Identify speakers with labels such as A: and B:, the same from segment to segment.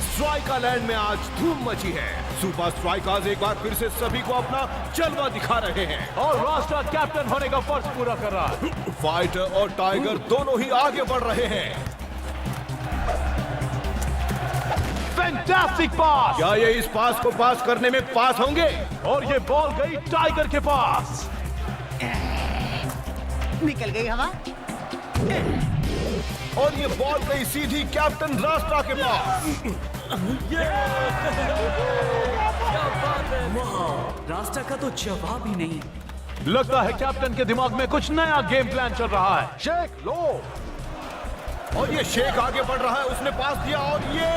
A: स्ट्राइका land में आज धूम मची है। सुपर स्ट्राइकर्स एक बार फिर से सभी को अपना जलवा दिखा रहे हैं
B: और राष्ट्र कैप्टन होने का फर्ज पूरा कर रहा है।
A: फाइटर और टाइगर दोनों ही आगे बढ़ रहे हैं।
B: फैंटास्टिक पास।
A: क्या ये इस पास को पास करने में पास होंगे?
B: और ये बॉल गई टाइगर के पास।
C: निकल गई हवा।
A: और ये बॉल गई सीधी कैप्टन राष्ट्रा के पास।
D: रास्ता का तो जवाब ही नहीं।
B: लगता है कैप्टन के दिमाग में कुछ नया गेम प्लान चल रहा है। शेख लो।
A: और ये शेख आगे बढ़ रहा है, उसने पास दिया और ये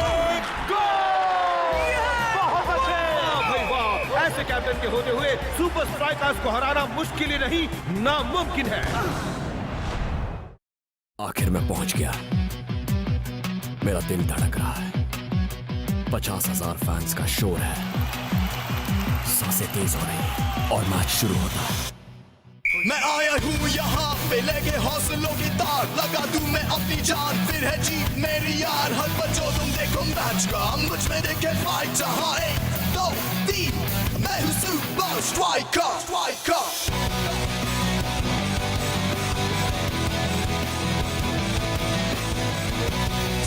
A: गोल!
B: बहुत अच्छे।
A: भाई वाह! ऐसे कैप्टन के होते हुए सुपर स्ट्राइकर्स को हराना मुश्किल ही नहीं, नामुमकिन है।
E: आखिर मैं पहुंच गया। मेरा दिल धड़क रहा है। 50,000 फैंस का शोर है। सांसें तेज हो रही हैं और मैच शुरू होता है।
F: मैं आया हूँ यहाँ पे लेके हौसलों की तार, लगा दूं मैं अपनी जान, फिर है जीत मेरी यार। हर बच्चों तुम देखो मैच का, मुझ में देखे फाइट। जहाँ 1, 2, 3 मैं हूँ super striker.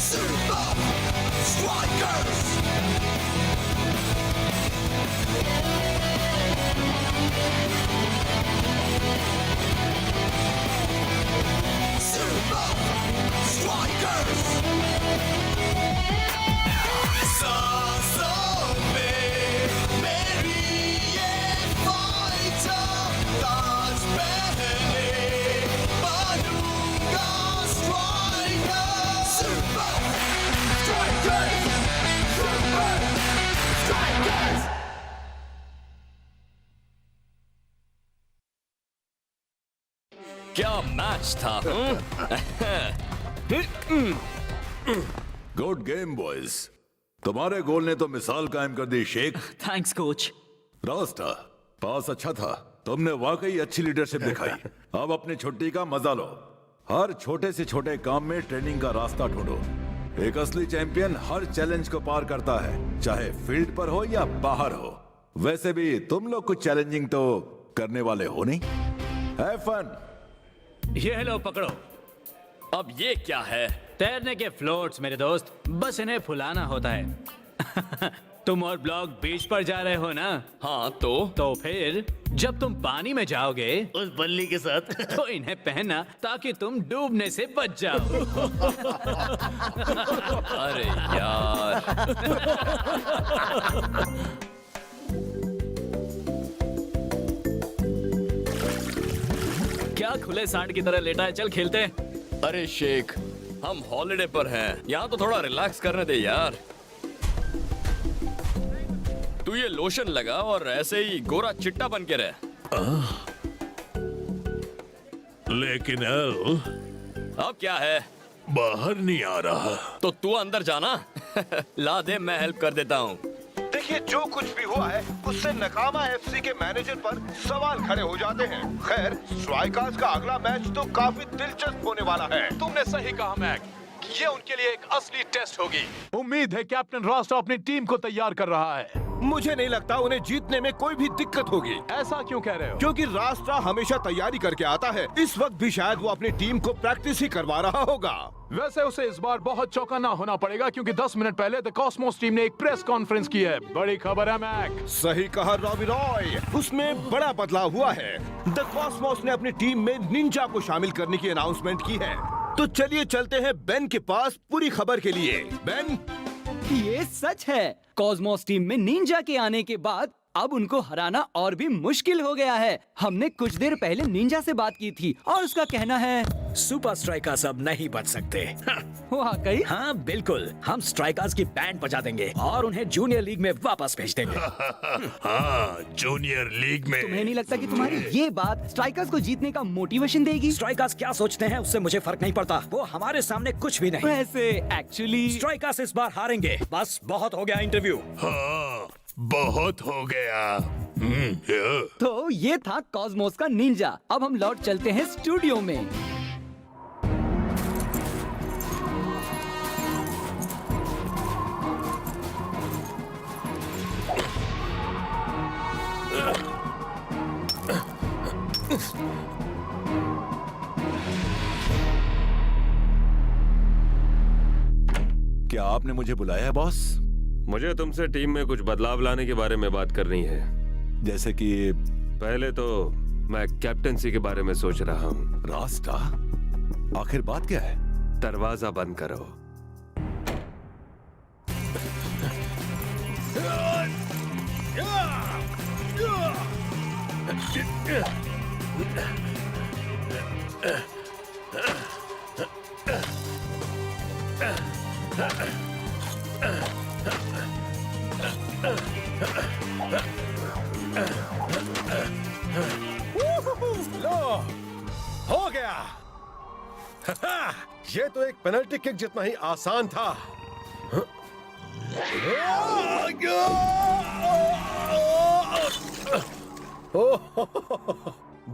F: Super Strikers! Super Strikers! सांसों में मेरी ये फाइटर, ताज पहने बनूंगा striker. Super Strikers! Super Strikers!
E: क्या मैच था।
G: Good game boys. तुम्हारे गोल ने तो मिसाल कायम कर दी शेख।
D: Thanks coach.
G: रास्ता पास अच्छा था, तुमने वाकई अच्छी लीडरशिप दिखाई। अब अपनी छुट्टी का मजा लो। हर छोटे से छोटे काम में ट्रेनिंग का रास्ता ढूंढो। एक असली चैंपियन हर चैलेंज को पार करता है, चाहे फील्ड पर हो या बाहर हो। वैसे भी तुम लोग कुछ चैलेंजिंग तो करने वाले हो नहीं। Have fun.
H: ये लो पकड़ो।
E: अब ये क्या है?
H: तैरने के फ्लोट्स मेरे दोस्त, बस इन्हें फुलाना होता है। तुम और ब्लॉग बीच पर जा रहे हो ना?
E: हाँ तो
H: फिर जब तुम पानी में जाओगे
C: उस बल्ली के साथ
H: तो इन्हें पहनना ताकि तुम डूबने से बच जाओ।
E: अरे यार।
H: क्या खुले सांड की तरह लेटा है? चल खेलते हैं।
E: अरे शेख, हम हॉलिडे पर हैं, यहाँ तो थोड़ा रिलैक्स करने दे यार। तू ये लोशन लगा और ऐसे ही गोरा चिट्टा बन के रह।
G: लेकिन एल
E: अब क्या है?
G: बाहर नहीं आ रहा।
E: तो तू अंदर जाना। ला दे, मैं हेल्प कर देता हूँ।
A: देखिए जो कुछ भी हुआ है उससे नकामा एफसी के मैनेजर पर सवाल खड़े हो जाते हैं। खैर स्ट्राइकर्स का अगला मैच तो काफी दिलचस्प होने वाला है।
B: तुमने सही कहा मैक, ये उनके लिए एक असली टेस्ट होगी। उम्मीद है कैप्टन राष्ट्र अपनी टीम को तैयार कर रहा है।
A: मुझे नहीं लगता उन्हें जीतने में कोई भी दिक्कत होगी।
B: ऐसा क्यों कह रहे हो?
A: क्योंकि राष्ट्र हमेशा तैयारी करके आता है। इस वक्त भी शायद वो अपनी टीम को प्रैक्टिस ही करवा रहा होगा।
B: वैसे उसे इस बार बहुत चौकन्ना होना पड़ेगा क्योंकि 10 मिनट पहले द कॉस्मोस टीम ने एक प्रेस कॉन्फ्रेंस की है। बड़ी खबर है मैक।
A: सही कहा रॉबी रॉय, उसमें बड़ा बदलाव हुआ है। द कॉस्मोस ने अपनी टीम में निंजा को शामिल करने की अनाउंसमेंट की है। तो चलिए चलते हैं बेन के पास पूरी खबर के लिए। बेन,
D: ये सच है। कॉस्मोस टीम में निंजा के आने के बाद अब उनको हराना और भी मुश्किल हो गया है। हमने कुछ देर पहले निंजा से बात की थी और उसका कहना है
I: सुपर स्ट्राइकर्स अब नहीं बच सकते।
D: वाकई?
I: हाँ बिल्कुल, हम स्ट्राइकर्स की बैंड बजा देंगे और उन्हें जूनियर लीग में वापस भेज देंगे।
G: हाँ, जूनियर लीग में।
D: तुम्हें नहीं लगता कि तुम्हारी ये बात स्ट्राइकर्स को जीतने का मोटिवेशन देगी?
I: स्ट्राइकर्स क्या सोचते हैं उससे मुझे फर्क नहीं पड़ता। वो हमारे सामने कुछ भी नहीं।
D: वैसे एक्चुअली
I: स्ट्राइकर्स इस बार हारेंगे। बस बहुत हो गया इंटरव्यू।
G: हाँ, बहुत हो गया।
D: तो ये था कॉस्मोस का निंजा। अब हम लौट चलते हैं स्टूडियो में।
G: क्या आपने मुझे बुलाया है बॉस?
J: मुझे तुमसे टीम में कुछ बदलाव लाने के बारे में बात करनी है।
G: जैसे कि?
J: पहले तो मैं कैप्टनसी के बारे में सोच रहा हूँ।
G: रास्ता? आखिर बात क्या है?
J: दरवाजा बंद करो।
K: लो, हो गया। ये तो एक पेनल्टी किक जितना ही आसान था।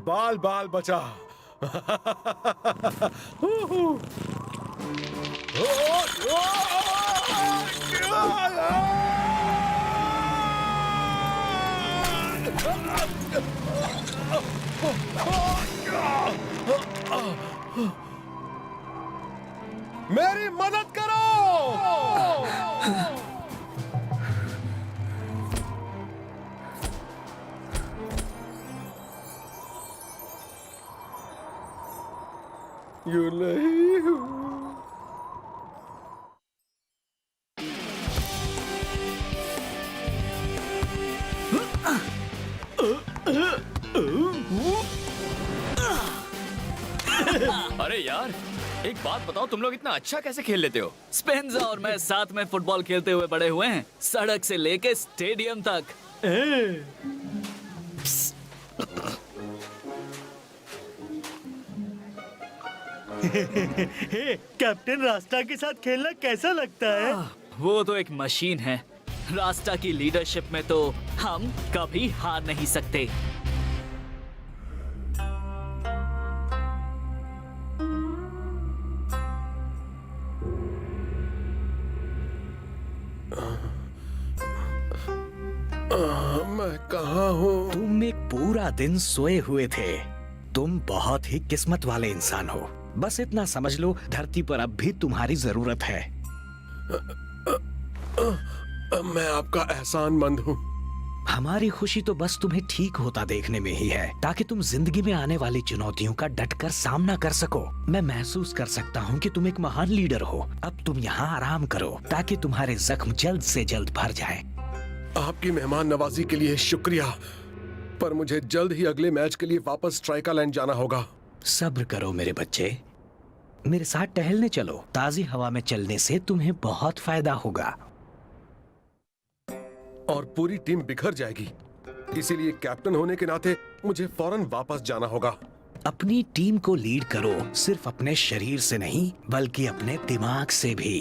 K: बाल बाल बचा। मेरी मदद करो। यू नहीं हूँ।
E: अरे यार, एक बात बताओ, तुम लोग इतना अच्छा कैसे खेल लेते हो?
I: स्पेंजा और मैं साथ में फुटबॉल खेलते हुए बड़े हुए हैं, सड़क से लेके स्टेडियम तक।
C: कैप्टन रास्ता के साथ खेलना कैसा लगता है?
I: वो तो एक मशीन है। रास्ता की लीडरशिप में तो हम कभी हार नहीं सकते।
K: मैं कहाँ हूँ?
I: तुम एक पूरा दिन सोए हुए थे। तुम बहुत ही किस्मत वाले इंसान हो। बस इतना समझ लो, धरती पर अब भी तुम्हारी जरूरत है।
K: मैं आपका एहसानमंद हूँ।
I: हमारी खुशी तो बस तुम्हें ठीक होता देखने में ही है, ताकि तुम जिंदगी में आने वाली चुनौतियों का डटकर सामना कर सको। मैं महसूस कर सकता हूँ कि तुम एक महान लीडर हो। अब तुम यहाँ आराम करो, ताकि तुम्हारे जख्म जल्द से जल्द भर जाएं।
K: आपकी मेहमान नवाजी के लिए शुक्रिया, पर मुझे जल्द ही अगले मैच के लिए वापस स्ट्राइकालैंड जाना होगा।
I: सब्र करो मेरे बच्चे, मेरे साथ टहलने चलो। ताजी हवा में चलने से तुम्हें बहुत फायदा होगा।
K: और पूरी टीम बिखर जाएगी, इसीलिए कैप्टन होने के नाते मुझे फौरन वापस जाना होगा।
I: अपनी टीम को लीड करो, सिर्फ अपने शरीर से नहीं, बल्कि अपने दिमाग से भी।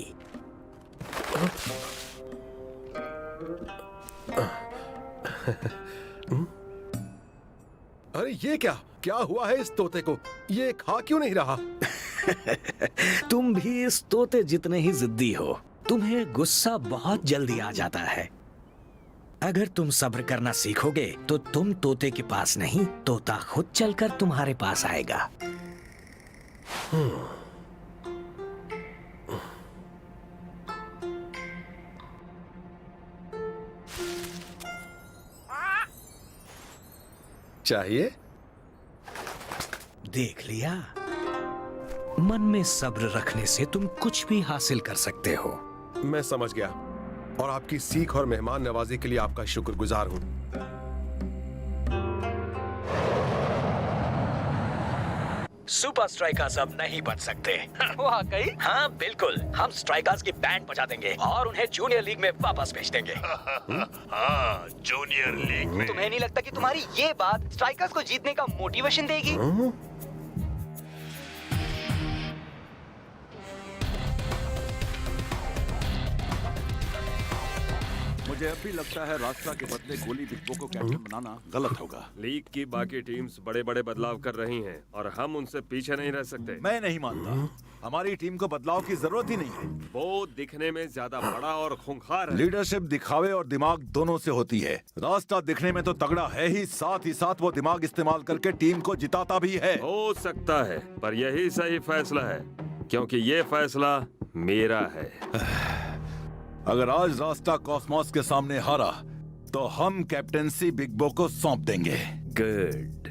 K: अरे ये क्या हुआ है इस तोते को? ये खा क्यों नहीं रहा?
I: तुम भी इस तोते जितने ही जिद्दी हो। तुम्हें गुस्सा बहुत जल्दी आ जाता है। अगर तुम सब्र करना सीखोगे तो तुम तोते के पास नहीं, तोता खुद चलकर तुम्हारे पास आएगा।
K: चाहिए?
I: देख लिया, मन में सब्र रखने से तुम कुछ भी हासिल कर सकते हो।
K: मैं समझ गया, और आपकी सीख और मेहमान नवाजी के लिए आपका शुक्रगुजार हूं।
I: सुपर स्ट्राइकर्स अब नहीं बन सकते। वाकई? हाँ बिल्कुल, हम स्ट्राइकर्स की बैंड बजा देंगे और उन्हें जूनियर लीग में वापस भेज देंगे।
F: हाँ, जूनियर लीग में।
D: तुम्हें नहीं लगता कि तुम्हारी ये बात स्ट्राइकर्स को जीतने का मोटिवेशन देगी?
G: मुझे अब भी लगता है रास्ता के बदले गोली बिग को कैप्टन बनाना गलत होगा।
J: लीग की बाकी टीम्स बड़े बड़े बदलाव कर रही हैं और हम उनसे पीछे नहीं रह सकते।
G: मैं नहीं मानता, हमारी टीम को बदलाव की जरूरत ही नहीं है।
J: वो दिखने में ज्यादा बड़ा और खूंखार है।
G: लीडरशिप दिखावे और दिमाग दोनों से होती है। रास्ता दिखने में तो तगड़ा है ही साथ वो दिमाग इस्तेमाल करके टीम को जिताता भी है।
J: हो सकता है, पर यही सही फैसला है, क्योंकि ये फैसला मेरा है।
G: अगर आज रास्ता कॉस्मोस के सामने हारा तो हम कैप्टेंसी बिग बो को सौंप देंगे।
H: गुड।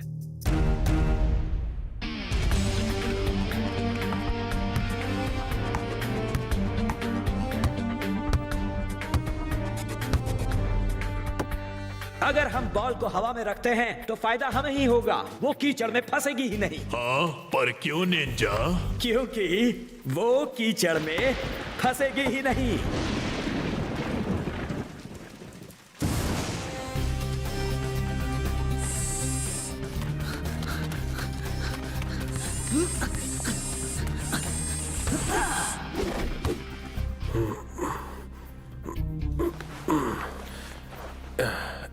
I: अगर हम बॉल को हवा में रखते हैं तो फायदा हमें ही होगा, वो कीचड़ में फंसेगी ही नहीं।
B: हाँ, पर क्यों निंजा?
I: क्योंकि वो कीचड़ में फंसेगी ही नहीं।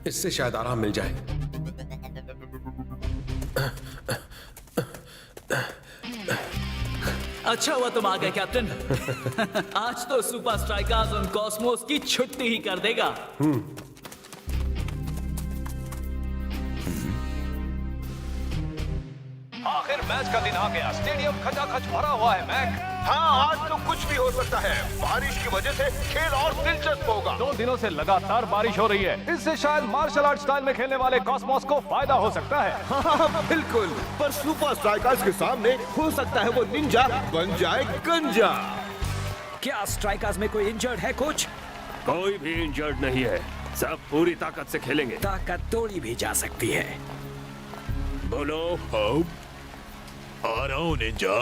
K: इससे शायद आराम मिल जाए।
H: अच्छा हुआ तुम आ गए कैप्टन। आज तो सुपर स्ट्राइकर्स और कॉस्मोस की छुट्टी ही कर देगा।
A: आखिर मैच का दिन आ गया। स्टेडियम खचाखच भरा हुआ है मैक। हाँ, आज तो कुछ भी हो सकता है। बारिश की वजह से खेल और दिलचस्प होगा।
B: 2 दिनों से लगातार बारिश हो रही है। इससे शायद मार्शल आर्ट स्टाइल में खेलने वाले कॉस्मोस को फायदा हो सकता है।
A: हाँ, बिल्कुल। पर सुपर स्ट्राइकर्स के सामने हो सकता है वो निंजा बन जाए गंजा।
I: क्या स्ट्राइकर्स में कोई इंजर्ड है कुछ?
J: कोई भी इंजर्ड नहीं है, सब पूरी ताकत से खेलेंगे।
I: ताकत तोड़ी भी जा सकती है।
J: बोलो।
B: आ रहा हूँ निंजा।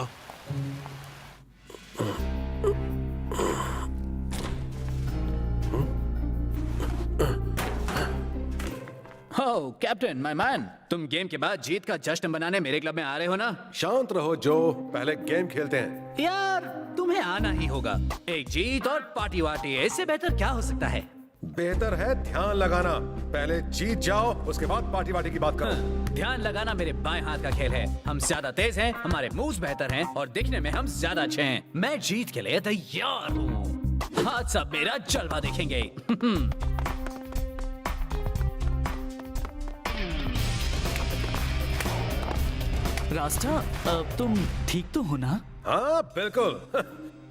H: हो कैप्टन माय मैन, तुम गेम के बाद जीत का जश्न मनाने मेरे क्लब में आ रहे हो ना?
K: शांत रहो जो, पहले गेम खेलते हैं।
H: यार तुम्हें आना ही होगा। एक जीत और पार्टी वार्टी, इससे बेहतर क्या हो सकता है?
K: बेहतर है ध्यान लगाना। पहले जीत जाओ, उसके बाद पार्टी वार्टी की बात करो।
H: ध्यान लगाना मेरे बाएं हाथ का खेल है। हम ज्यादा तेज हैं, हमारे मूव्स बेहतर हैं और दिखने में हम ज्यादा अच्छे हैं। मैं जीत के लिए तैयार हूँ। आज सब मेरा जलवा देखेंगे।
D: रास्ता, अब तुम ठीक तो हो ना?
K: हाँ बिल्कुल।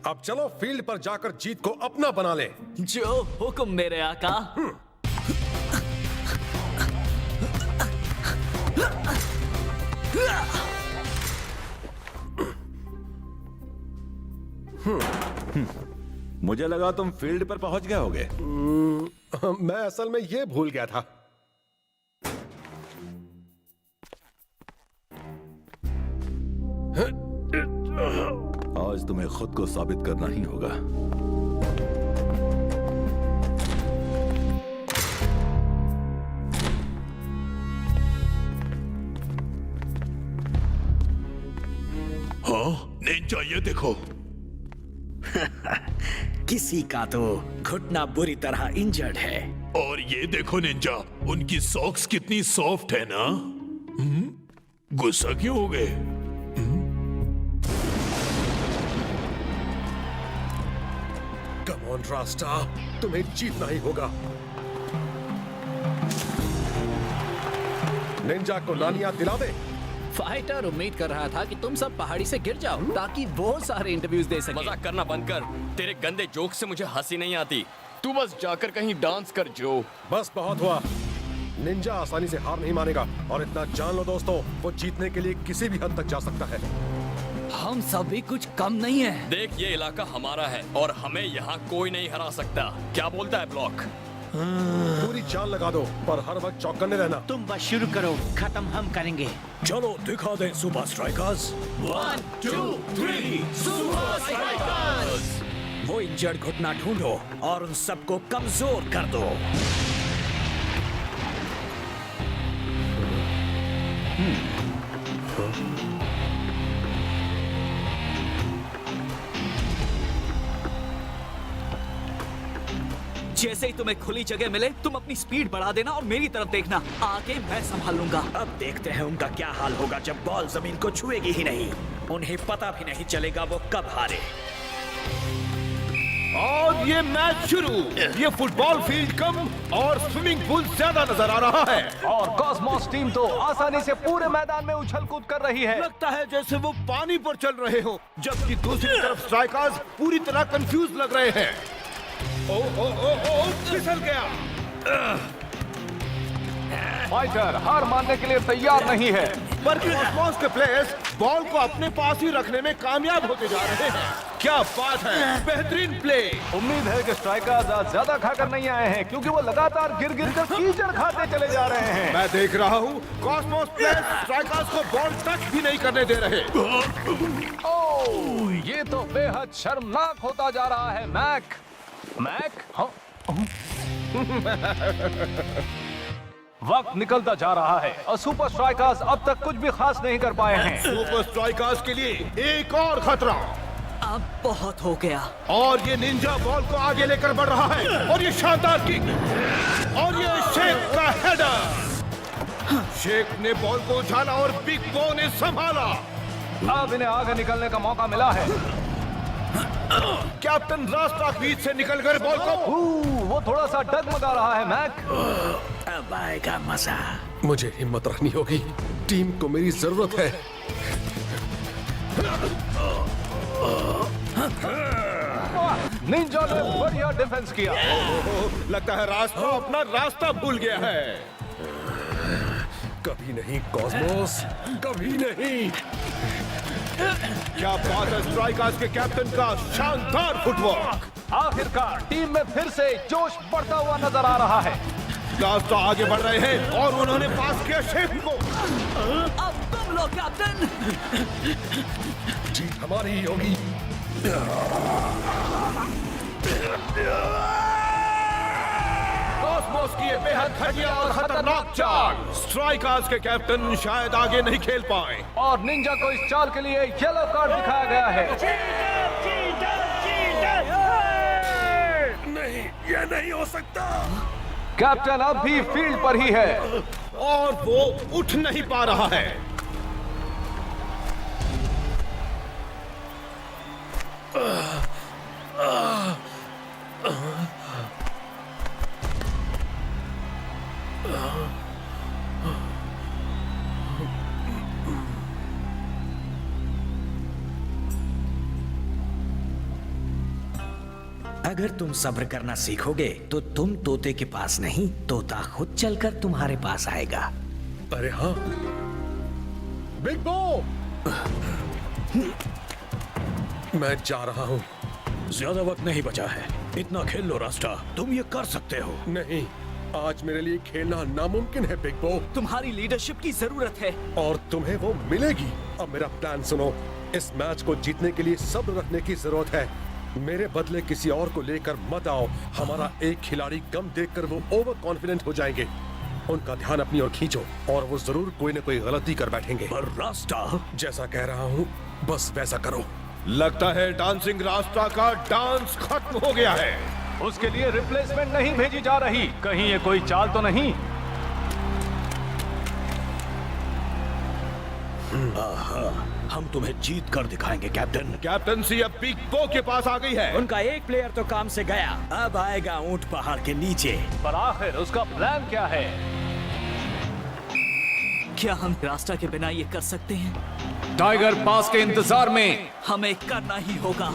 K: अब चलो फील्ड पर जाकर जीत को अपना बना ले।
H: जो हुक्म मेरे आका।
G: मुझे लगा तुम फील्ड पर पहुंच गए होगे।
K: मैं असल में ये भूल गया था।
G: आज तुम्हें खुद को साबित करना ही होगा।
B: हाँ निंजा, ये देखो।
I: किसी का तो घुटना बुरी तरह इंजर्ड है।
B: और ये देखो निंजा, उनकी सॉक्स कितनी सॉफ्ट है ना? गुस्सा क्यों हो गए?
K: कम ऑन रास्ता, तुम्हें जीतना ही होगा। निंजा को लानिया दिला दे।
H: फाइटर उम्मीद कर रहा था कि तुम सब पहाड़ी से गिर जाओ ताकि बहुत सारे इंटरव्यूज दे सके।
E: मजाक करना बंद कर। तेरे गंदे जोक से मुझे हंसी नहीं आती। तू बस जाकर कहीं डांस कर जो।
K: बस बहुत हुआ। निंजा आसानी से हार नहीं मानेगा और इतना जान लो दोस्तों, वो जीतने के लिए किसी भी हद तक जा सकता है।
D: हम सब भी कुछ कम नहीं है।
E: देख, ये इलाका हमारा है और हमें यहाँ कोई नहीं हरा सकता। क्या बोलता है ब्लॉक?
K: पूरी जान लगा दो, पर हर वक्त चौकन्ने रहना।
I: तुम बस शुरू करो, खत्म हम करेंगे।
B: चलो दिखा दें सुपर स्ट्राइकर्स।
H: 1 2 3 super strikers.
I: वो इंजर्ड घुटना ढूंढो और उन सबको कमजोर कर दो।
D: जैसे ही तुम्हें खुली जगह मिले, तुम अपनी स्पीड बढ़ा देना और मेरी तरफ देखना। आगे मैं संभाल लूंगा।
I: अब देखते हैं उनका क्या हाल होगा जब बॉल जमीन को छुएगी ही नहीं। उन्हें पता भी नहीं चलेगा वो कब हारे।
A: और ये मैच शुरू। ये फुटबॉल फील्ड कम और स्विमिंग पूल ज्यादा नजर आ रहा है।
B: और कॉस्मोस टीम तो आसानी से पूरे मैदान में उछल कूद कर रही है।
A: लगता है जैसे वो पानी पर चल रहे हो, जबकि दूसरी तरफ स्ट्राइकर्स पूरी तरह कंफ्यूज लग रहे हैं। ओ ओ ओ ओ फिसल गया।
B: फाइटर हार मानने के लिए तैयार नहीं है।
A: पर कॉस्मोस के प्लेयर्स बॉल को अपने पास ही रखने में कामयाब होते जा रहे हैं। क्या बात है, बेहतरीन प्ले।
B: उम्मीद है कि स्ट्राइकर्स आज ज्यादा खाकर नहीं आए हैं, क्योंकि वो लगातार गिर गिर कर कीचड़ खाते चले जा रहे हैं।
A: मैं देख रहा हूँ कॉस्मोस प्लेयर्स स्ट्राइकर्स को बॉल टच भी नहीं करने दे रहे।
B: ओह, ये तो बेहद शर्मनाक होता जा रहा है। मैक हाँ? वक्त निकलता जा रहा है और सुपर स्ट्राइकर्स अब तक कुछ भी खास नहीं कर पाए हैं।
A: सुपर स्ट्राइकर्स के लिए एक और खतरा।
D: अब बहुत हो गया।
A: और ये निंजा बॉल को आगे लेकर बढ़ रहा है और ये शानदार किक और ये शेख का हेडर। शेख ने बॉल को उछाला और बिग बो ने संभाला।
B: अब इन्हें आगे निकलने का मौका मिला है।
A: कैप्टन रास्ता बीच से निकल कर बॉल को
B: वो थोड़ा सा डगमगा रहा है। मैक
I: अब आएगा मजा।
K: मुझे हिम्मत रखनी होगी, टीम को मेरी जरूरत है।
B: निंजा ने बढ़िया डिफेंस किया।
A: लगता है रास्ता अपना रास्ता भूल गया है।
K: कभी नहीं कॉस्मोस, कभी नहीं।
A: क्या बात है स्ट्राइकर्स के कैप्टन का शानदार फुटवर्क।
B: आखिरकार टीम में फिर से जोश बढ़ता हुआ नजर आ रहा है।
A: रास्ता आगे बढ़ रहे हैं और उन्होंने पास किया शेख को।
D: अब तुम लोग कैप्टन।
K: जीत हमारी ही होगी।
A: कॉस्मोस की ये बेहद घटिया और खतरनाक चाल। स्ट्राइकर्स के कैप्टन शायद आगे नहीं खेल पाए
B: और निंजा को इस चाल के लिए येलो कार्ड दिखाया गया है।
K: नहीं, यह नहीं हो सकता।
B: कैप्टन अब भी फील्ड पर ही है
A: और वो उठ नहीं पा रहा है।
I: अगर तुम सब्र करना सीखोगे तो तुम तोते के पास नहीं, तोता खुद चलकर तुम्हारे पास आएगा।
K: अरे हाँ, बिग बो, मैं जा रहा हूँ।
I: ज्यादा वक्त नहीं बचा है, इतना खेल लो रास्ता, तुम ये कर सकते हो।
K: नहीं, आज मेरे लिए खेलना नामुमकिन है बिग बो।
D: तुम्हारी लीडरशिप की जरूरत है
K: और तुम्हें वो मिलेगी। अब मेरा प्लान सुनो। इस मैच को जीतने के लिए सब्र रखने की जरूरत है। मेरे बदले किसी और को लेकर मत आओ। हमारा एक खिलाड़ी कम देखकर वो ओवर कॉन्फिडेंट हो जाएंगे। उनका ध्यान अपनी ओर खींचो और वो जरूर कोई न कोई गलती कर बैठेंगे।
I: पर रास्ता,
K: जैसा कह रहा हूँ बस वैसा करो।
A: लगता है डांसिंग रास्ता का डांस खत्म हो गया है।
B: उसके लिए रिप्लेसमेंट नहीं भेजी जा रही। कहीं ये कोई चाल तो नहीं?
I: हम तुम्हें जीत कर दिखाएंगे कैप्टन।
A: कैप्टनसी अब बिग बो के पास आ गई है।
I: उनका एक प्लेयर तो काम से गया, अब आएगा ऊंट पहाड़ के नीचे।
B: पर आखिर उसका प्लान क्या है?
D: क्या हम रास्ता के बिना ये कर सकते हैं?
B: टाइगर पास के इंतजार में
D: हमें करना ही होगा।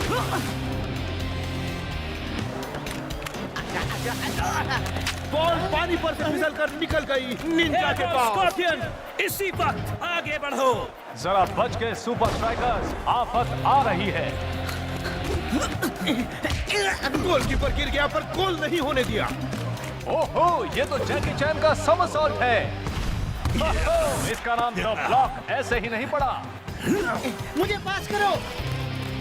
A: बॉल पानी पर से फिसल कर निकल गई निंजा के पास।
I: स्कॉर्पियन, इसी वक्त आगे बढ़ो।
B: जरा बच के सुपर स्ट्राइकर्स, आफत आ रही है।
A: गोलकीपर गिर गया पर गोल नहीं होने दिया।
B: ओहो, ये तो जैकी चैन का समरसॉल्ट है। ओहो, इसका नाम द ब्लॉक ऐसे ही नहीं पड़ा।
A: मुझे पास करो।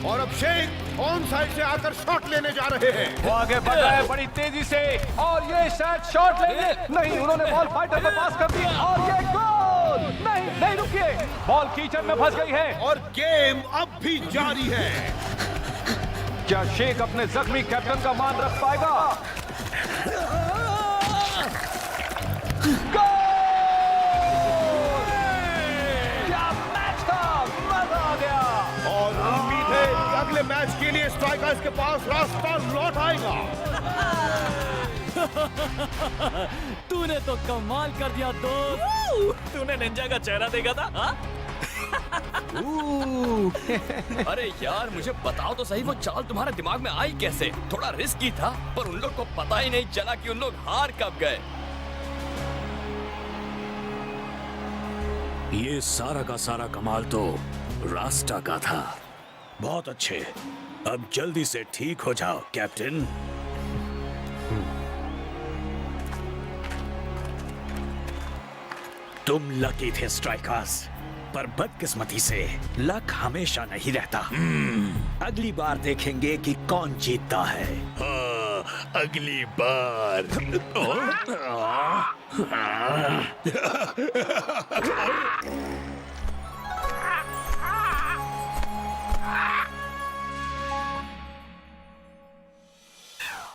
A: और अब शेख ऑन साइड से आकर शॉट लेने जा रहे हैं।
B: वो आगे बढ़ रहा है बड़ी तेजी से और ये शायद शॉट लेंगे। नहीं, उन्होंने बॉल फाइटर पे पास कर दी और ये गोल। नहीं नहीं, रुकिए, बॉल कीचड़ में फंस गई है
A: और गेम अब भी जारी है।
B: क्या शेख अपने जख्मी कैप्टन का मान रख पाएगा? गोल! क्या मैच था, मजा आ गया।
A: और उम्मीद है कि अगले मैच के लिए स्ट्राइकर्स के पास रास्ता लौट आएगा।
D: तूने तो कमाल कर दिया दोस्त। तूने निंजा का चेहरा देखा था?
E: अरे यार मुझे बताओ तो सही, वो चाल तुम्हारे दिमाग में आई कैसे? थोड़ा रिस्की था, पर उन लोग को पता ही नहीं चला कि उन लोग हार कब गए।
I: ये सारा का सारा कमाल तो रास्ता का था। बहुत अच्छे, अब जल्दी से ठीक हो जाओ कैप्टन। तुम लकी थे स्ट्राइकर्स, पर बदकिस्मती से लक हमेशा नहीं रहता। अगली बार देखेंगे कि कौन जीतता है। हाँ, अगली बार।